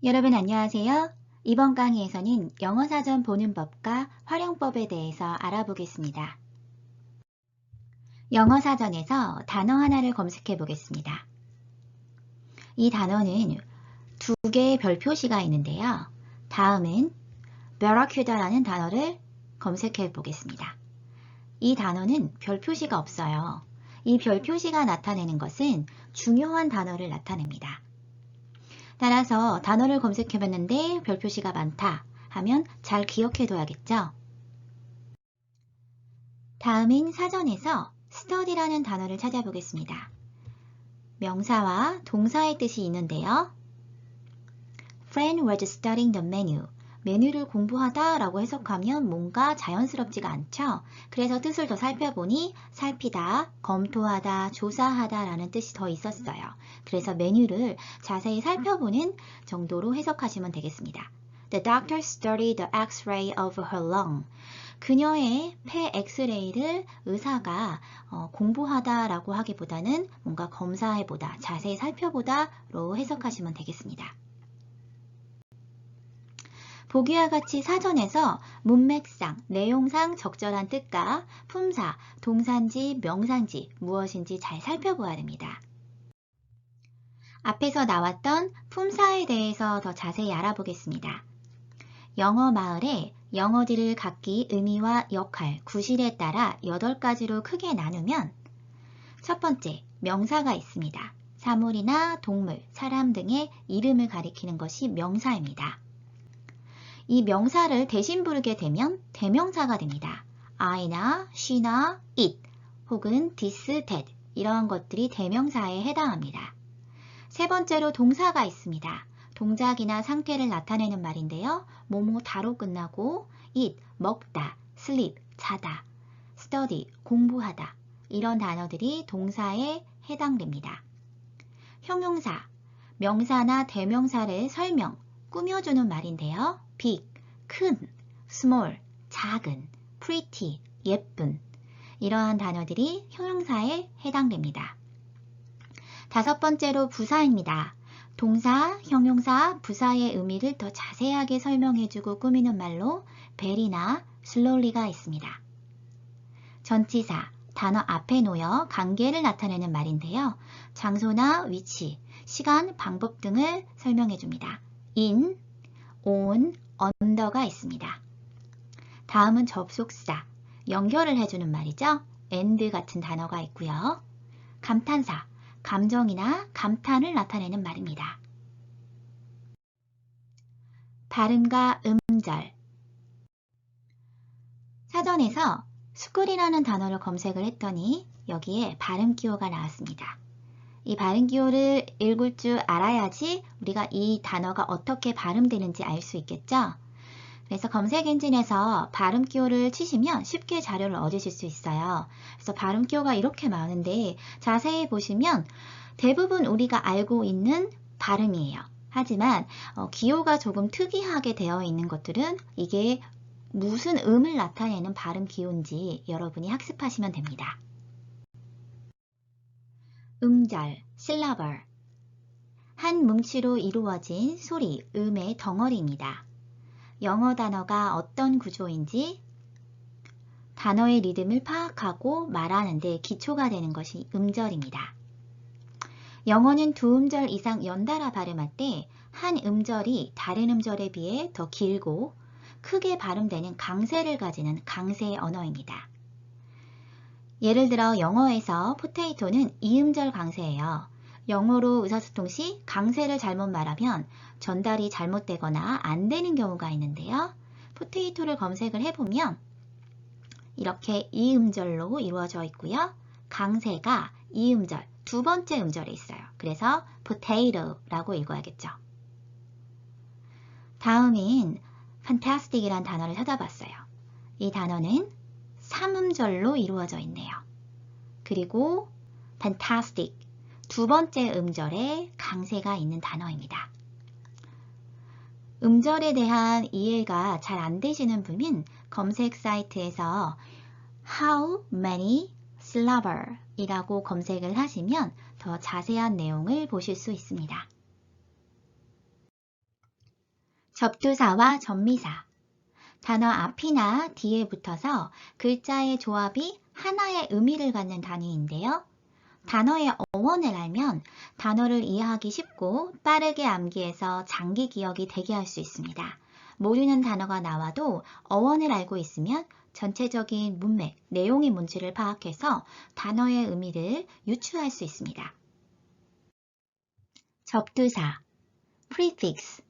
여러분 안녕하세요. 이번 강의에서는 영어 사전 보는 법과 활용법에 대해서 알아보겠습니다. 영어 사전에서 단어 하나를 검색해 보겠습니다. 이 단어는 두 개의 별 표시가 있는데요. 다음은 barracuda라는 단어를 검색해 보겠습니다. 이 단어는 별 표시가 없어요. 이 별 표시가 나타내는 것은 중요한 단어를 나타냅니다. 따라서 단어를 검색해 봤는데 별 표시가 많다 하면 잘 기억해 둬야겠죠? 다음은 사전에서 study라는 단어를 찾아보겠습니다. 명사와 동사의 뜻이 있는데요. Friend was studying the menu. 메뉴를 공부하다 라고 해석하면 뭔가 자연스럽지가 않죠. 그래서 뜻을 더 살펴보니 살피다, 검토하다, 조사하다 라는 뜻이 더 있었어요. 그래서 메뉴를 자세히 살펴보는 정도로 해석하시면 되겠습니다. The doctor studied the x-ray of her lung. 그녀의 폐 엑스레이를 의사가 공부하다 라고 하기보다는 뭔가 검사해보다, 자세히 살펴보다로 해석하시면 되겠습니다. 보기와 같이 사전에서 문맥상, 내용상 적절한 뜻과 품사, 동사인지 명사인지 무엇인지 잘 살펴보아야 됩니다. 앞에서 나왔던 품사에 대해서 더 자세히 알아보겠습니다. 영어 마을에 영어들을 각기 의미와 역할, 구실에 따라 8가지로 크게 나누면 첫 번째, 명사가 있습니다. 사물이나 동물, 사람 등의 이름을 가리키는 것이 명사입니다. 이 명사를 대신 부르게 되면 대명사가 됩니다. I나 she나 it 혹은 this, that 이런 것들이 대명사에 해당합니다. 세 번째로 동사가 있습니다. 동작이나 상태를 나타내는 말인데요. 뭐뭐다로 끝나고 eat, 먹다, sleep, 자다, study, 공부하다 이런 단어들이 동사에 해당됩니다. 형용사, 명사나 대명사를 설명, 꾸며주는 말인데요. big, 큰, small, 작은, pretty, 예쁜 이러한 단어들이 형용사에 해당됩니다. 다섯 번째로 부사입니다. 동사, 형용사, 부사의 의미를 더 자세하게 설명해주고 꾸미는 말로 very나 slowly가 있습니다. 전치사, 단어 앞에 놓여 관계를 나타내는 말인데요. 장소나 위치, 시간, 방법 등을 설명해줍니다. in, on, under가 있습니다. 다음은 접속사, 연결을 해주는 말이죠. and 같은 단어가 있고요. 감탄사, 감정이나 감탄을 나타내는 말입니다. 발음과 음절. 사전에서 school이라는 단어를 검색을 했더니 여기에 발음 기호가 나왔습니다. 이 발음 기호를 읽을 줄 알아야지 우리가 이 단어가 어떻게 발음되는지 알 수 있겠죠? 그래서 검색 엔진에서 발음 기호를 치시면 쉽게 자료를 얻으실 수 있어요. 그래서 발음 기호가 이렇게 많은데 자세히 보시면 대부분 우리가 알고 있는 발음이에요. 하지만 기호가 조금 특이하게 되어 있는 것들은 이게 무슨 음을 나타내는 발음 기호인지 여러분이 학습하시면 됩니다. 음절, syllable. 한 뭉치로 이루어진 소리, 음의 덩어리입니다. 영어 단어가 어떤 구조인지 단어의 리듬을 파악하고 말하는 데 기초가 되는 것이 음절입니다. 영어는 두 음절 이상 연달아 발음할 때 한 음절이 다른 음절에 비해 더 길고 크게 발음되는 강세를 가지는 강세 언어입니다. 예를 들어 영어에서 포테이토는 이음절 강세예요. 영어로 의사소통 시 강세를 잘못 말하면 전달이 잘못되거나 안 되는 경우가 있는데요. 포테이토를 검색을 해보면 이렇게 이음절로 이루어져 있고요. 강세가 이음절, 두 번째 음절에 있어요. 그래서 potato라고 읽어야겠죠. 다음인 fantastic이란 단어를 찾아봤어요. 이 단어는 3음절로 이루어져 있네요. 그리고 fantastic, 두 번째 음절에 강세가 있는 단어입니다. 음절에 대한 이해가 잘 안 되시는 분은 검색 사이트에서 how many syllable 이라고 검색을 하시면 더 자세한 내용을 보실 수 있습니다. 접두사와 접미사. 단어 앞이나 뒤에 붙어서 글자의 조합이 하나의 의미를 갖는 단위인데요. 단어의 어원을 알면 단어를 이해하기 쉽고 빠르게 암기해서 장기 기억이 되게 할 수 있습니다. 모르는 단어가 나와도 어원을 알고 있으면 전체적인 문맥, 내용이 뭔지를 파악해서 단어의 의미를 유추할 수 있습니다. 접두사, prefix.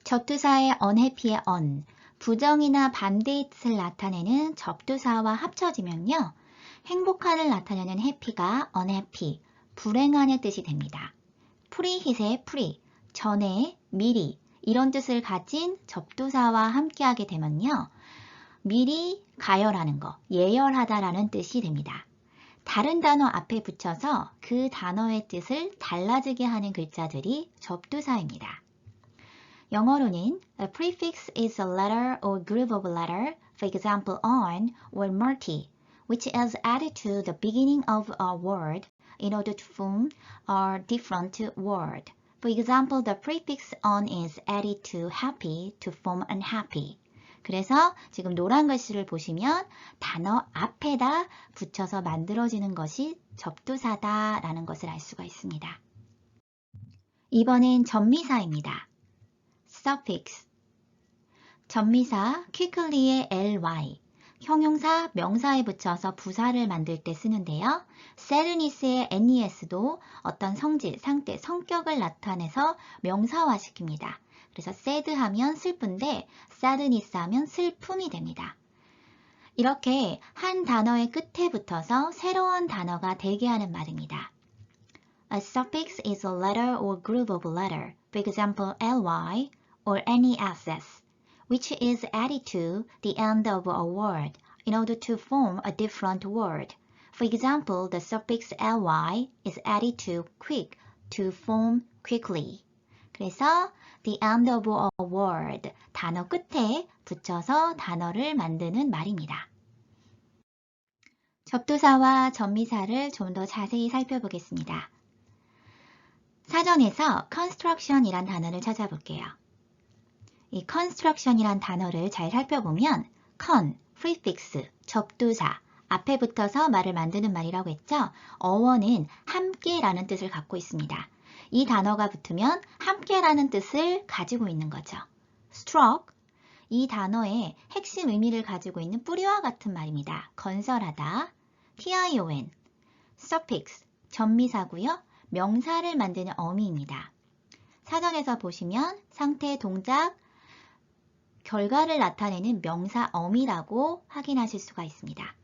접두사의 unhappy의 un, 부정이나 반대의 뜻을 나타내는 접두사와 합쳐지면요. 행복한을 나타내는 happy가 unhappy, 불행한의 뜻이 됩니다. preheat의 pre, 전에, 미리 이런 뜻을 가진 접두사와 함께하게 되면요. 미리 가열하는 거, 예열하다라는 뜻이 됩니다. 다른 단어 앞에 붙여서 그 단어의 뜻을 달라지게 하는 글자들이 접두사입니다. 영어로는 a prefix is a letter or group of letter, for example on or multi, which is added to the beginning of a word in order to form a different word. For example, the prefix on is added to happy to form unhappy. 그래서 지금 노란 글씨를 보시면 단어 앞에다 붙여서 만들어지는 것이 접두사다라는 것을 알 수가 있습니다. 이번엔 접미사입니다. suffix. 접미사 quickly의 ly, 형용사, 명사에 붙여서 부사를 만들 때 쓰는데요. sadness의 nes도 어떤 성질, 상태, 성격을 나타내서 명사화시킵니다. 그래서 sad 하면 슬픈데 sadness 하면 슬픔이 됩니다. 이렇게 한 단어의 끝에 붙어서 새로운 단어가 되게 하는 말입니다. A suffix is a letter or group of letter, for example ly or nes, which is added to the end of a word in order to form a different word. For example, the suffix ly is added to quick to form quickly. 그래서 the end of a word, 단어 끝에 붙여서 단어를 만드는 말입니다. 접두사와 접미사를 좀 더 자세히 살펴보겠습니다. 사전에서 construction이란 단어를 찾아볼게요. 이 construction이란 단어를 잘 살펴보면 con, prefix, 접두사, 앞에 붙어서 말을 만드는 말이라고 했죠? 어원은 함께라는 뜻을 갖고 있습니다. 이 단어가 붙으면 함께라는 뜻을 가지고 있는 거죠. struck, 이 단어의 핵심 의미를 가지고 있는 뿌리와 같은 말입니다. 건설하다, tion, suffix, 접미사고요. 명사를 만드는 어미입니다. 사전에서 보시면 상태, 동작, 결과를 나타내는 명사 어미라고 확인하실 수가 있습니다.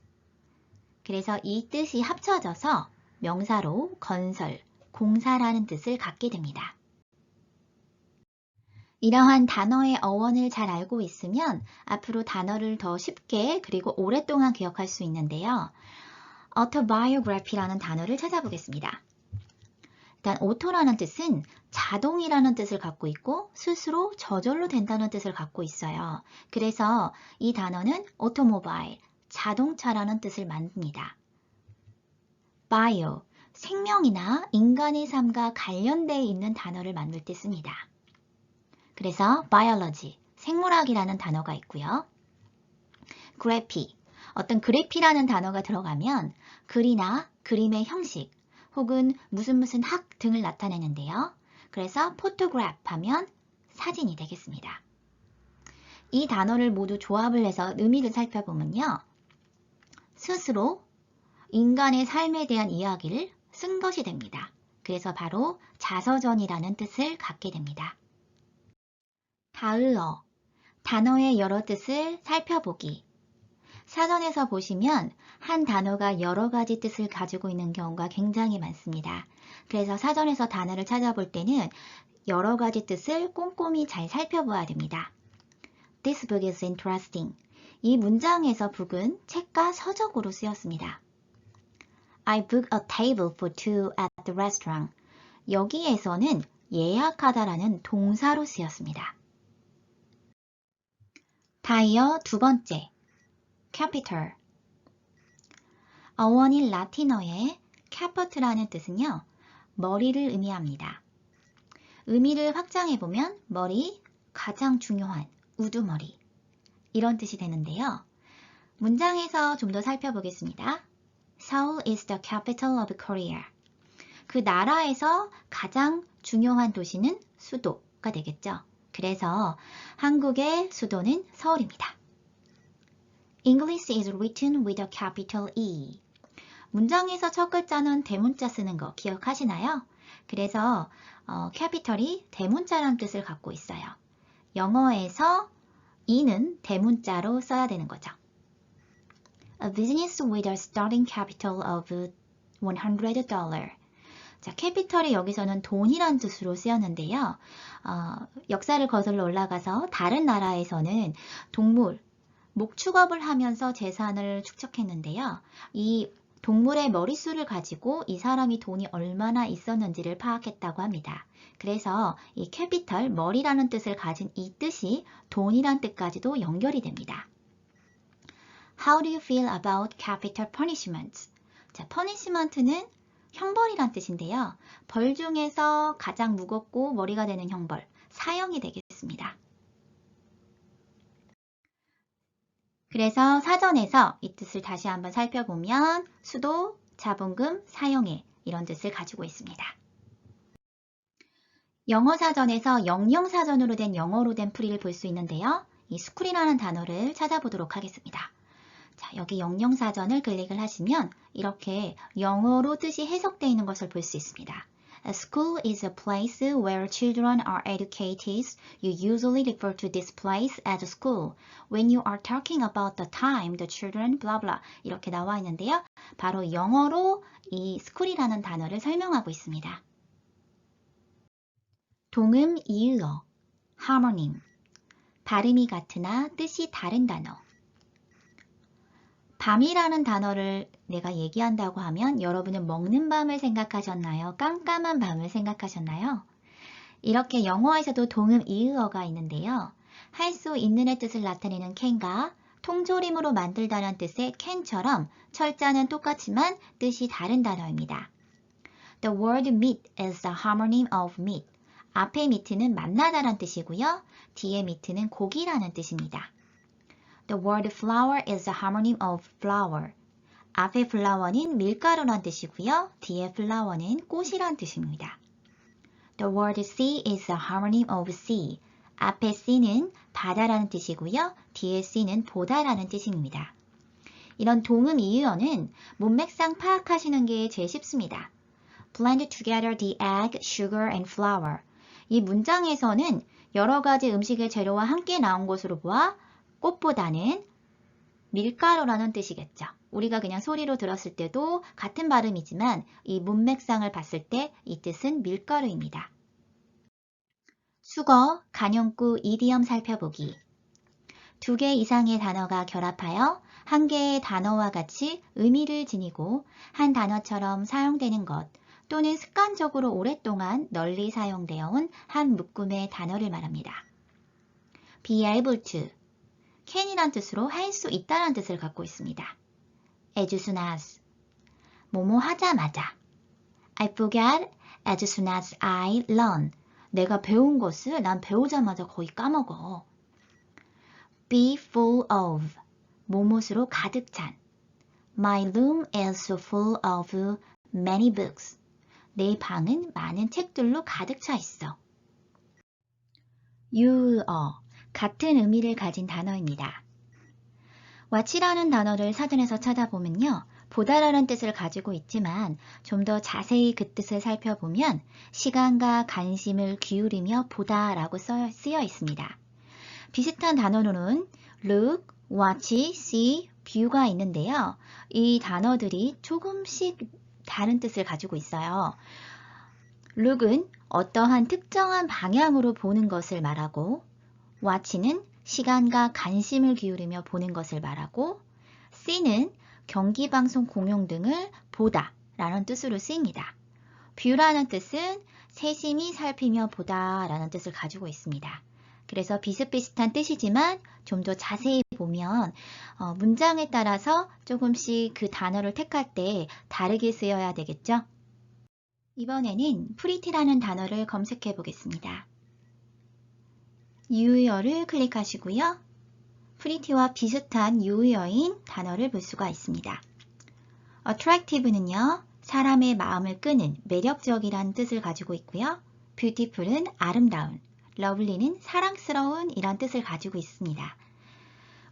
그래서 이 뜻이 합쳐져서 명사로 건설, 공사라는 뜻을 갖게 됩니다. 이러한 단어의 어원을 잘 알고 있으면 앞으로 단어를 더 쉽게 그리고 오랫동안 기억할 수 있는데요. autobiography라는 단어를 찾아보겠습니다. 일단 auto라는 뜻은 자동이라는 뜻을 갖고 있고 스스로 저절로 된다는 뜻을 갖고 있어요. 그래서 이 단어는 automobile, 자동차라는 뜻을 만듭니다. bio, 생명이나 인간의 삶과 관련되어 있는 단어를 만들 때 씁니다. 그래서 biology, 생물학이라는 단어가 있고요. graphy, 어떤 그래피라는 단어가 들어가면 글이나 그림의 형식 혹은 무슨 학 등을 나타내는데요. 그래서 photograph 하면 사진이 되겠습니다. 이 단어를 모두 조합을 해서 의미를 살펴보면요. 스스로 인간의 삶에 대한 이야기를 쓴 것이 됩니다. 그래서 바로 자서전이라는 뜻을 갖게 됩니다. 다으어, 단어의 여러 뜻을 살펴보기. 사전에서 보시면 한 단어가 여러 가지 뜻을 가지고 있는 경우가 굉장히 많습니다. 그래서 사전에서 단어를 찾아볼 때는 여러 가지 뜻을 꼼꼼히 잘 살펴봐야 됩니다. This book is interesting. 이 문장에서 book은 책과 서적으로 쓰였습니다. I booked a table for two at the restaurant. 여기에서는 예약하다라는 동사로 쓰였습니다. 다이어 두 번째, capital. 어원인 라틴어의 caput라는 뜻은요, 머리를 의미합니다. 의미를 확장해보면 머리, 가장 중요한, 우두머리 이런 뜻이 되는데요. 문장에서 좀 더 살펴보겠습니다. Seoul is the capital of Korea. 그 나라에서 가장 중요한 도시는 수도가 되겠죠. 그래서 한국의 수도는 서울입니다. English is written with a capital E. 문장에서 첫 글자는 대문자 쓰는 거 기억하시나요? 그래서 캐피털이 대문자라는 뜻을 갖고 있어요. 영어에서 E는 대문자로 써야 되는 거죠. A business with a starting capital of $100. 자, 캐피털이 여기서는 돈이란 뜻으로 쓰였는데요. 역사를 거슬러 올라가서 다른 나라에서는 동물, 목축업을 하면서 재산을 축적했는데요. 이 동물의 머릿수를 가지고 이 사람이 돈이 얼마나 있었는지를 파악했다고 합니다. 그래서 이 캐피털, 머리라는 뜻을 가진 이 뜻이 돈이란 뜻까지도 연결이 됩니다. How do you feel about capital punishments? 자, punishment는 형벌이란 뜻인데요. 벌 중에서 가장 무겁고 머리가 되는 형벌, 사형이 되겠습니다. 그래서 사전에서 이 뜻을 다시 한번 살펴보면 수도, 자본금, 사형에 이런 뜻을 가지고 있습니다. 영어 사전에서 영영사전으로 된 영어로 된 풀이를 볼 수 있는데요. 이 school이라는 단어를 찾아보도록 하겠습니다. 자, 여기 영영사전을 클릭을 하시면 이렇게 영어로 뜻이 해석되어 있는 것을 볼 수 있습니다. A school is a place where children are educated. You usually refer to this place as a school. When you are talking about the time the children blah blah 이렇게 나와 있는데요. 바로 영어로 이 school이라는 단어를 설명하고 있습니다. 동음 이의어, 하모님, 발음이 같으나 뜻이 다른 단어. 밤이라는 단어를 내가 얘기한다고 하면 여러분은 먹는 밤을 생각하셨나요? 깜깜한 밤을 생각하셨나요? 이렇게 영어에서도 동음 이의어가 있는데요. 할 수 있는의 뜻을 나타내는 can과 통조림으로 만들다는 뜻의 can처럼 철자는 똑같지만 뜻이 다른 단어입니다. The word meet is the homonym of meat. 앞에 meet는 만나다란 뜻이고요. 뒤에 meet는 고기라는 뜻입니다. The word flour is the homonym of flour. 앞에 flour는 밀가루란 뜻이고요. 뒤에 flower는 꽃이란 뜻입니다. The word sea is the homonym of sea. 앞에 sea는 바다라는 뜻이고요. 뒤에 sea는 보다라는 뜻입니다. 이런 동음 이의어는 문맥상 파악하시는 게 제일 쉽습니다. Blend together the egg, sugar, and flour. 이 문장에서는 여러 가지 음식의 재료와 함께 나온 것으로 보아 꽃보다는 밀가루라는 뜻이겠죠. 우리가 그냥 소리로 들었을 때도 같은 발음이지만 이 문맥상을 봤을 때 이 뜻은 밀가루입니다. 수거, 간용구, 이디엄 살펴보기. 2개 이상의 단어가 결합하여 한 개의 단어와 같이 의미를 지니고 한 단어처럼 사용되는 것 또는 습관적으로 오랫동안 널리 사용되어 온 한 묶음의 단어를 말합니다. Be able to. can이란 뜻으로 할 수 있다란 뜻을 갖고 있습니다. as soon as. 뭐뭐 하자마자. I forget as soon as I learn. 내가 배운 것을 난 배우자마자 거의 까먹어. be full of. 뭐뭇으로 가득 찬. My room is so full of many books. 내 방은 많은 책들로 가득 차 있어. 유어. 같은 의미를 가진 단어입니다. what이라는 단어를 사전에서 찾아보면요. 보다라는 뜻을 가지고 있지만 좀 더 자세히 그 뜻을 살펴보면 시간과 관심을 기울이며 보다라고 쓰여 있습니다. 비슷한 단어로는 look, watch, see, view가 있는데요. 이 단어들이 조금씩 다른 뜻을 가지고 있어요. look은 어떠한 특정한 방향으로 보는 것을 말하고 watch는 시간과 관심을 기울이며 보는 것을 말하고 see는 경기방송 공용 등을 보다 라는 뜻으로 쓰입니다. view라는 뜻은 세심히 살피며 보다 라는 뜻을 가지고 있습니다. 그래서 비슷비슷한 뜻이지만 좀 더 자세히 보면 문장에 따라서 조금씩 그 단어를 택할 때 다르게 쓰여야 되겠죠? 이번에는 pretty라는 단어를 검색해 보겠습니다. 유의어를 클릭하시고요. pretty와 비슷한 유의어인 단어를 볼 수가 있습니다. attractive는요, 사람의 마음을 끄는 매력적이란 뜻을 가지고 있고요. beautiful은 아름다운, lovely는 사랑스러운 이란 뜻을 가지고 있습니다.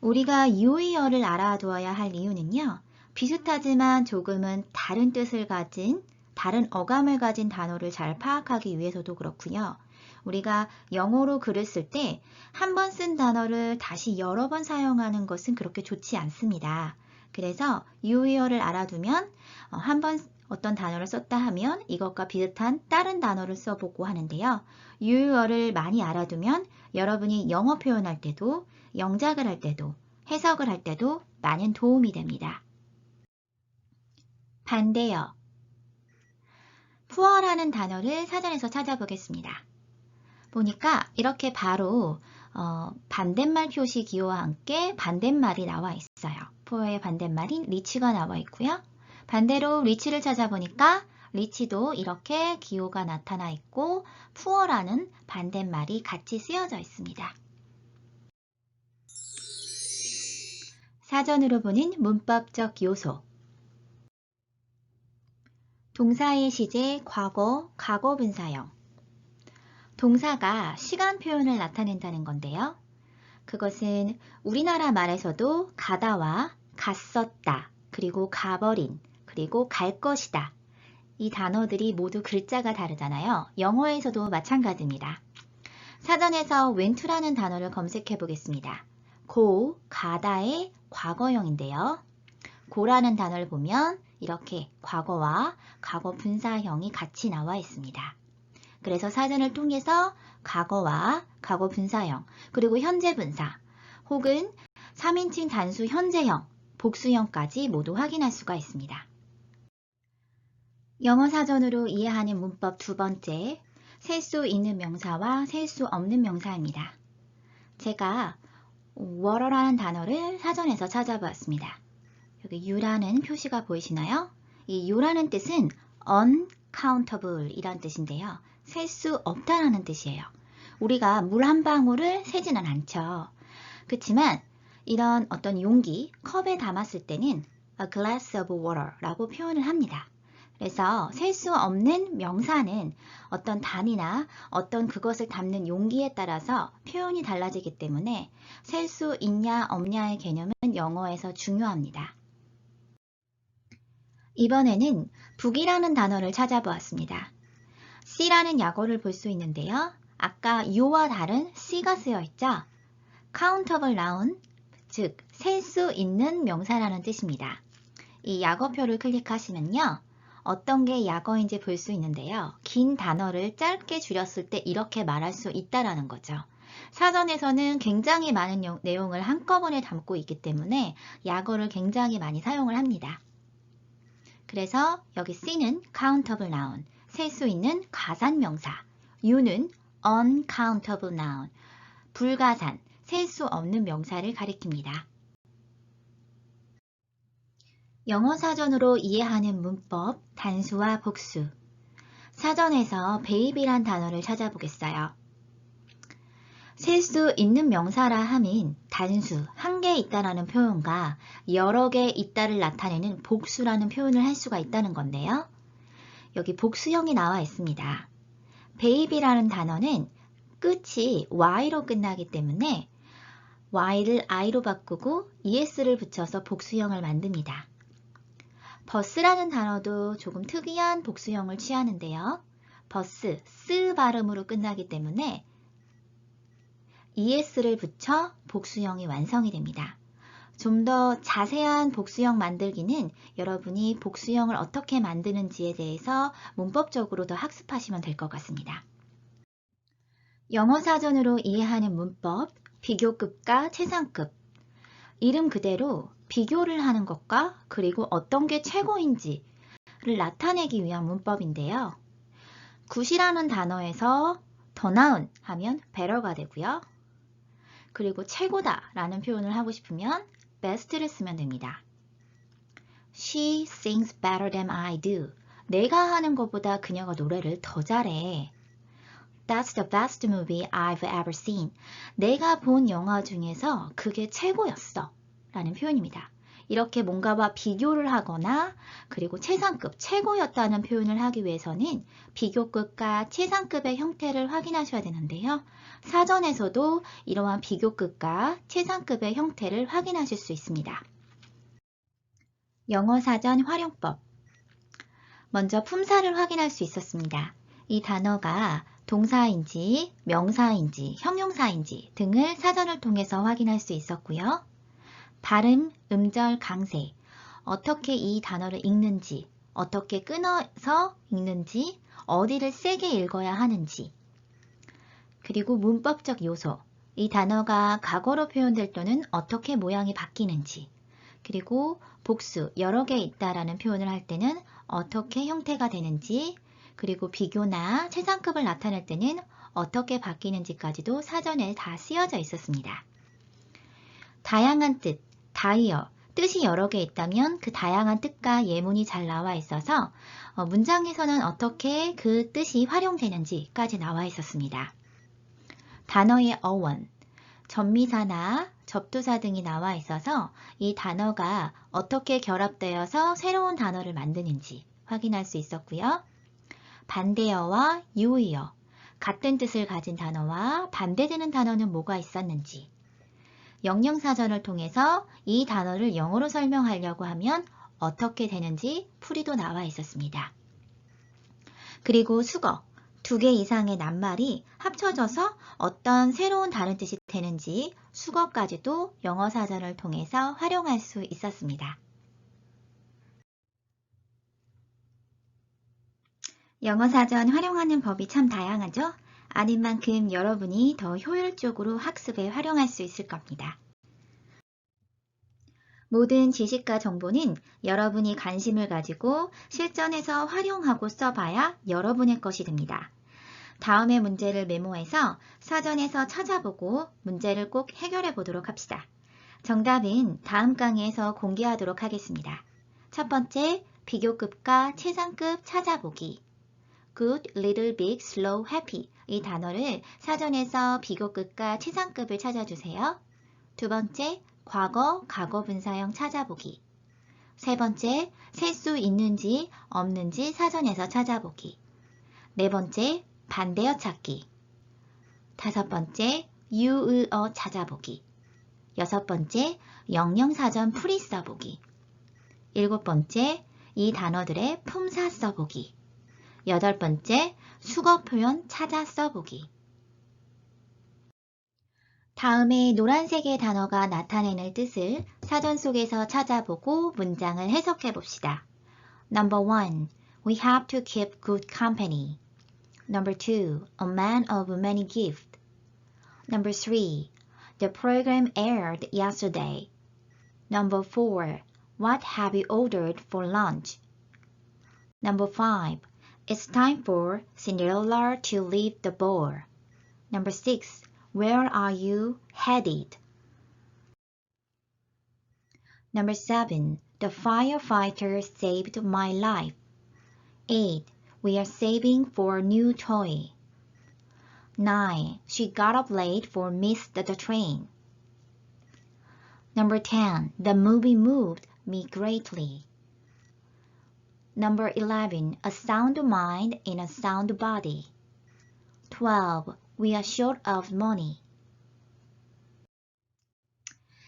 우리가 유의어를 알아두어야 할 이유는요, 비슷하지만 조금은 다른 뜻을 가진, 다른 어감을 가진 단어를 잘 파악하기 위해서도 그렇고요. 우리가 영어로 글을 쓸 때 한 번 쓴 단어를 다시 여러 번 사용하는 것은 그렇게 좋지 않습니다. 그래서 유의어를 알아두면 한 번 어떤 단어를 썼다 하면 이것과 비슷한 다른 단어를 써보고 하는데요. 유의어를 많이 알아두면 여러분이 영어 표현할 때도, 영작을 할 때도, 해석을 할 때도 많은 도움이 됩니다. 반대어. poor라는 단어를 사전에서 찾아보겠습니다. 보니까 이렇게 바로 반대말 표시 기호와 함께 반대말이 나와 있어요. poor의 반대말인 rich가 나와 있고요. 반대로 rich를 찾아보니까 rich도 이렇게 기호가 나타나 있고 poor라는 반대말이 같이 쓰여져 있습니다. 사전으로 보는 문법적 요소. 동사의 시제, 과거, 가고분사형. 동사가 시간 표현을 나타낸다는 건데요. 그것은 우리나라 말에서도 가다와 갔었다, 그리고 가버린, 그리고 갈 것이다. 이 단어들이 모두 글자가 다르잖아요. 영어에서도 마찬가지입니다. 사전에서 went라는 단어를 검색해 보겠습니다. go, 가다의 과거형인데요. go라는 단어를 보면 이렇게 과거와 과거 분사형이 같이 나와 있습니다. 그래서 사전을 통해서 과거와 과거 분사형, 그리고 현재 분사, 혹은 3인칭 단수 현재형, 복수형까지 모두 확인할 수가 있습니다. 영어 사전으로 이해하는 문법 두 번째, 셀 수 있는 명사와 셀 수 없는 명사입니다. 제가 water라는 단어를 사전에서 찾아보았습니다. 여기 U라는 표시가 보이시나요? 이 U라는 뜻은 uncountable 이란 뜻인데요. 셀 수 없다라는 뜻이에요. 우리가 물 한 방울을 세지는 않죠. 그렇지만 이런 어떤 용기, 컵에 담았을 때는 a glass of water 라고 표현을 합니다. 그래서 셀 수 없는 명사는 어떤 단위나 어떤 그것을 담는 용기에 따라서 표현이 달라지기 때문에 셀 수 있냐 없냐의 개념은 영어에서 중요합니다. 이번에는 북이라는 단어를 찾아보았습니다. C라는 약어를 볼 수 있는데요. 아까 U와 다른 C가 쓰여 있죠. countable noun, 즉 셀 수 있는 명사라는 뜻입니다. 이 약어표를 클릭하시면요. 어떤 게 약어인지 볼 수 있는데요. 긴 단어를 짧게 줄였을 때 이렇게 말할 수 있다라는 거죠. 사전에서는 굉장히 많은 내용을 한꺼번에 담고 있기 때문에 약어를 굉장히 많이 사용을 합니다. 그래서 여기 C는 countable noun, 셀 수 있는 가산명사, U는 uncountable noun, 불가산, 셀 수 없는 명사를 가리킵니다. 영어 사전으로 이해하는 문법, 단수와 복수. 사전에서 baby란 단어를 찾아보겠어요. 셀 수 있는 명사라 함은 단수, 한 개 있다라는 표현과 여러 개 있다를 나타내는 복수라는 표현을 할 수가 있다는 건데요. 여기 복수형이 나와 있습니다. baby라는 단어는 끝이 y로 끝나기 때문에 y를 i로 바꾸고 es를 붙여서 복수형을 만듭니다. 버스라는 단어도 조금 특이한 복수형을 취하는데요. 버스, 쓰 발음으로 끝나기 때문에 es를 붙여 복수형이 완성이 됩니다. 좀 더 자세한 복수형 만들기는 여러분이 복수형을 어떻게 만드는지에 대해서 문법적으로 더 학습하시면 될 것 같습니다. 영어 사전으로 이해하는 문법, 비교급과 최상급. 이름 그대로 비교를 하는 것과 그리고 어떤 게 최고인지를 나타내기 위한 문법인데요. 굿이라는 단어에서 더 나은 하면 better가 되고요. 그리고 최고다 라는 표현을 하고 싶으면 best를 쓰면 됩니다. She sings better than I do. 내가 하는 것보다 그녀가 노래를 더 잘해. That's the best movie I've ever seen. 내가 본 영화 중에서 그게 최고였어. 라는 표현입니다. 이렇게 뭔가와 비교를 하거나 그리고 최상급, 최고였다는 표현을 하기 위해서는 비교급과 최상급의 형태를 확인하셔야 되는데요. 사전에서도 이러한 비교급과 최상급의 형태를 확인하실 수 있습니다. 영어 사전 활용법. 먼저 품사를 확인할 수 있었습니다. 이 단어가 동사인지, 명사인지, 형용사인지 등을 사전을 통해서 확인할 수 있었고요. 발음, 음절, 강세, 어떻게 이 단어를 읽는지, 어떻게 끊어서 읽는지, 어디를 세게 읽어야 하는지, 그리고 문법적 요소, 이 단어가 과거로 표현될 때는 어떻게 모양이 바뀌는지, 그리고 복수, 여러 개 있다라는 표현을 할 때는 어떻게 형태가 되는지, 그리고 비교나 최상급을 나타낼 때는 어떻게 바뀌는지까지도 사전에 다 쓰여져 있었습니다. 다양한 뜻, 다이어, 뜻이 여러 개 있다면 그 다양한 뜻과 예문이 잘 나와 있어서 문장에서는 어떻게 그 뜻이 활용되는지까지 나와 있었습니다. 단어의 어원, 접미사나 접두사 등이 나와 있어서 이 단어가 어떻게 결합되어서 새로운 단어를 만드는지 확인할 수 있었고요. 반대어와 유의어, 같은 뜻을 가진 단어와 반대되는 단어는 뭐가 있었는지, 영영사전을 통해서 이 단어를 영어로 설명하려고 하면 어떻게 되는지 풀이도 나와 있었습니다. 그리고 수거, 2개 이상의 낱말이 합쳐져서 어떤 새로운 다른 뜻이 되는지 수거까지도 영어 사전을 통해서 활용할 수 있었습니다. 영어 사전 활용하는 법이 참 다양하죠? 아닌 만큼 여러분이 더 효율적으로 학습에 활용할 수 있을 겁니다. 모든 지식과 정보는 여러분이 관심을 가지고 실전에서 활용하고 써봐야 여러분의 것이 됩니다. 다음의 문제를 메모해서 사전에서 찾아보고 문제를 꼭 해결해 보도록 합시다. 정답은 다음 강의에서 공개하도록 하겠습니다. 첫 번째, 비교급과 최상급 찾아보기. Good, little, big, slow, happy. 이 단어를 사전에서 비교급과 최상급을 찾아주세요. 두 번째, 과거, 과거분사형 찾아보기. 세 번째, 셀 수 있는지 없는지 사전에서 찾아보기. 네 번째, 반대어 찾기. 다섯 번째, 유의어 찾아보기. 여섯 번째, 영영사전 풀이 써보기. 일곱 번째, 이 단어들의 품사 써보기. 여덟 번째, 수거 표현 찾아 써보기. 다음에 노란색의 단어가 나타내는 뜻을 사전 속에서 찾아보고 문장을 해석해 봅시다. Number 1. We have to keep good company. Number 2. A man of many gifts. Number 3. The program aired yesterday. Number 4. What have you ordered for lunch? Number 5. It's time for Cinderella to leave the ball. Number 6. Where are you headed? Number 7. The firefighter saved my life. 8. We are saving for a new toy. 9. She got up late for missed the train. Number 10. The movie moved me greatly. Number 11. A sound mind in a sound body. 12. We are short of money.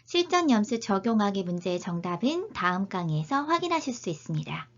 실전 염수 적용하기 문제의 정답은 다음 강의에서 확인하실 수 있습니다.